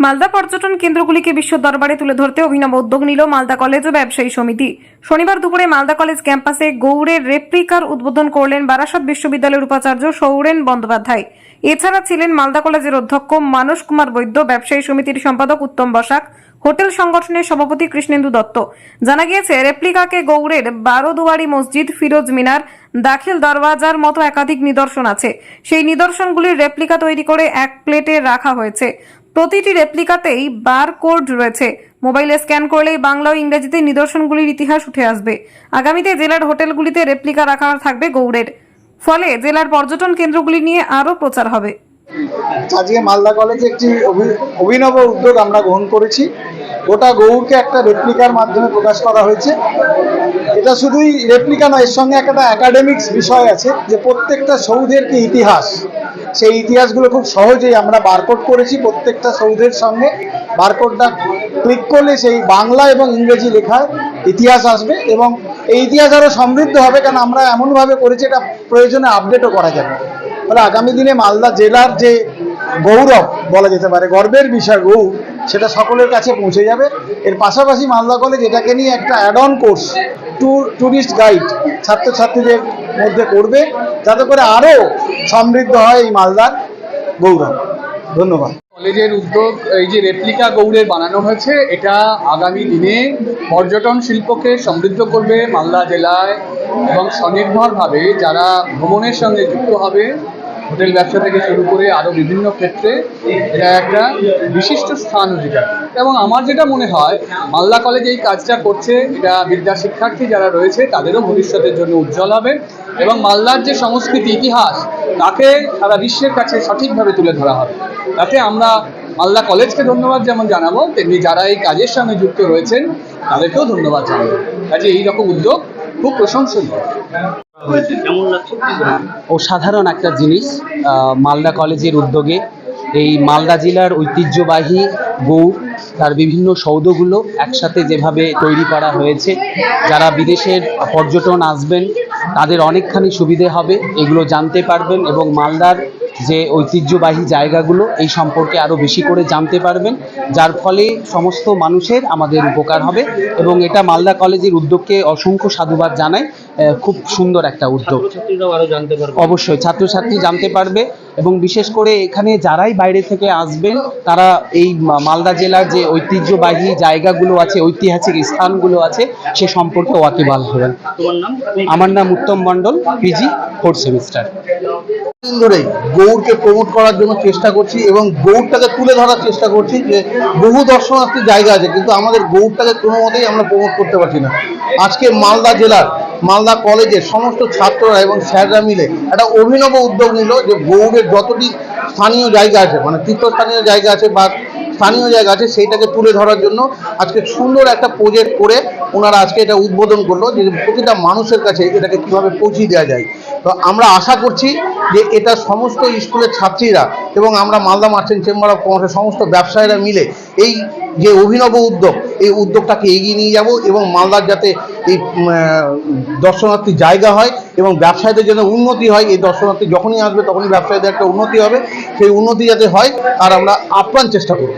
মালদা পর্যটন কেন্দ্রগুলিকে বিশ্ব দরবারে তুলে ধরতে অভিনব উদ্যোগ নিল মালদা কলেজ ও ব্যবসায়ী সমিতি। শনিবার দুপুরে মালদা কলেজ ক্যাম্পাসে গৌড়ের রেপ্লিকার উদ্বোধন করলেন বারাসত বিশ্ববিদ্যালয়ের উপাচার্য সৌরেন বন্দ্যোপাধ্যায়। এছাড়া ছিলেন মালদা কলেজের অধ্যক্ষ মানস কুমার বৈদ্য, ব্যবসায়ী সমিতির সম্পাদক উত্তম বসাক, হোটেল সংগঠনের সভাপতি কৃষ্ণেন্দু দত্ত। জানা গিয়েছে, রেপ্লিকাকে গৌড়ের বারোদুয়ারি মসজিদ, ফিরোজ মিনার, দাখিল দরওয়াজার মতো একাধিক নিদর্শন আছে। সেই নিদর্শনগুলির রেপ্লিকা তৈরি করে এক প্লেটে রাখা হয়েছে। প্রতিটি রেপ্লিকাতেই বারকোড রয়েছে। মোবাইলে স্ক্যান করলেই বাংলা ও ইংরেজিতে নিদর্শনগুলির ইতিহাস উঠে আসবে। আগামীতে জেলার হোটেলগুলিতে রেপ্লিকা রাখা থাকবে গৌড়ের, ফলে জেলার পর্যটন কেন্দ্রগুলি নিয়ে আরও প্রচার হবে। আজকে মালদা কলেজে একটি অভিনব উদ্যোগ আমরা গ্রহণ করেছি। গোটা গৌড়কে একটা রেপ্লিকার মাধ্যমে প্রকাশ করা হয়েছে। এটা শুধুই রেপ্লিকা নয়, এর সঙ্গে একটা একাডেমিক্স বিষয় আছে যে প্রত্যেকটা সৌধের কি ইতিহাস, সেই ইতিহাসগুলো খুব সহজেই আমরা বারকোড করেছি। প্রত্যেকটা সৌধের সঙ্গে বারকোডটা ক্লিক করলে সেই বাংলা এবং ইংরেজি লেখায় ইতিহাস আসবে এবং এই ইতিহাস আরও সমৃদ্ধ হবে, কারণ আমরা এমনভাবে করেছি এটা প্রয়োজনে আপডেটও করা যাবে। ফলে আগামী দিনে মালদা জেলার যে গৌরব বলা যেতে পারে, গর্বের বিষয় গৌড়, সেটা সকলের কাছে পৌঁছে যাবে। এর পাশাপাশি মালদা কলেজ এটাকে নিয়ে একটা add on course, tourist guide ছাত্রছাত্রীদের মধ্যে করবে, যাতে করে আরও সমৃদ্ধ হয় এই মালদার গৌরব। ধন্যবাদ। কলেজের উদ্যোগ, এই যে রেপ্লিকা গৌড়ের বানানো হয়েছে, এটা আগামী দিনে পর্যটন শিল্পকে সমৃদ্ধ করবে মালদা জেলায় এবং স্বনির্ভরভাবে যারা ভ্রমণের সঙ্গে যুক্ত হবে, হোটেল ব্যবসা থেকে শুরু করে আরও বিভিন্ন ক্ষেত্রে এটা একটা বিশিষ্ট স্থান অধিকার। এবং আমার যেটা মনে হয়, মালদা কলেজ এই কাজটা করছে, এটা বিদ্যা শিক্ষার্থী যারা রয়েছে তাদেরও ভবিষ্যতের জন্য উজ্জ্বল হবে এবং মালদার যে সংস্কৃতি ইতিহাস, তাকে সারা বিশ্বের কাছে সঠিকভাবে তুলে ধরা হবে। তাতে আমরা মালদা কলেজকে ধন্যবাদ যেমন জানাবো, তেমনি যারা এই কাজের সঙ্গে যুক্ত রয়েছেন তাদেরকেও ধন্যবাদ জানাবো। কাজে এইরকম উদ্যোগ খুব প্রশংসনীয়। অসাধারণ একটা জিনিস মালদা কলেজের উদ্যোগে। এই মালদা জেলার ঐতিহ্যবাহী গৌড়, তার বিভিন্ন সৌধগুলো একসাথে যেভাবে তৈরি করা হয়েছে, যারা বিদেশের পর্যটন আসবেন তাদের অনেকখানি সুবিধে হবে, এগুলো জানতে পারবেন এবং মালদার যে ঐতিহ্যবাহী জায়গাগুলো এই সম্পর্কে আরও বেশি করে জানতে পারবেন, যার ফলে সমস্ত মানুষের আমাদের উপকার হবে এবং এটা মালদা কলেজের উদ্যোগকে অসংখ্য সাধুবাদ জানাই। খুব সুন্দর একটা উদ্যোগ। অবশ্যই ছাত্রছাত্রী জানতে পারবে এবং বিশেষ করে এখানে যারাই বাইরে থেকে আসবেন তারা এই মালদা জেলার যে ঐতিহ্যবাহী জায়গাগুলো আছে, ঐতিহাসিক স্থানগুলো আছে, সে সম্পর্কে ওয়াকিবহাল হবেন। আমার নাম উত্তম মণ্ডল, পিজি 4th সেমিস্টার। ধরেই গৌড়কে প্রমোট করার জন্য চেষ্টা করছি এবং গৌড়টাকে তুলে ধরার চেষ্টা করছি যে বহু দর্শনার্থী জায়গা আছে, কিন্তু আমাদের গৌড়টাকে কোনো মতেই আমরা প্রমোট করতে পারছি না। আজকে মালদা জেলার মালদা কলেজের সমস্ত ছাত্ররা এবং স্যাররা মিলে একটা অভিনব উদ্যোগ নিল যে গৌড়ের যতটি স্থানীয় জায়গা আছে, মানে তীর্থস্থানীয় জায়গা আছে বা স্থানীয় জায়গা আছে, সেইটাকে তুলে ধরার জন্য আজকে সুন্দর একটা প্রজেক্ট করে ওনারা আজকে এটা উদ্বোধন করলো যে প্রতিটা মানুষের কাছে এটাকে কীভাবে পৌঁছে দেওয়া যায়। তো আমরা আশা করছি যে এটা সমস্ত স্কুলের ছাত্রীরা এবং আমরা মালদা মার্চেন্ট চেম্বার অফ কমার্সের সমস্ত ব্যবসায়ীরা মিলে এই যে অভিনব উদ্যোগ, এই উদ্যোগটাকে এগিয়ে নিয়ে যাব এবং মালদার যাতে এই দর্শনার্থী জায়গা হয় এবং ব্যবসায়ীদের যেন উন্নতি হয়। এই দর্শনার্থী যখনই আসবে তখনই ব্যবসায়ীদের একটা উন্নতি হবে, সেই উন্নতি যাতে হয় আর আমরা আপ্রাণ চেষ্টা করব।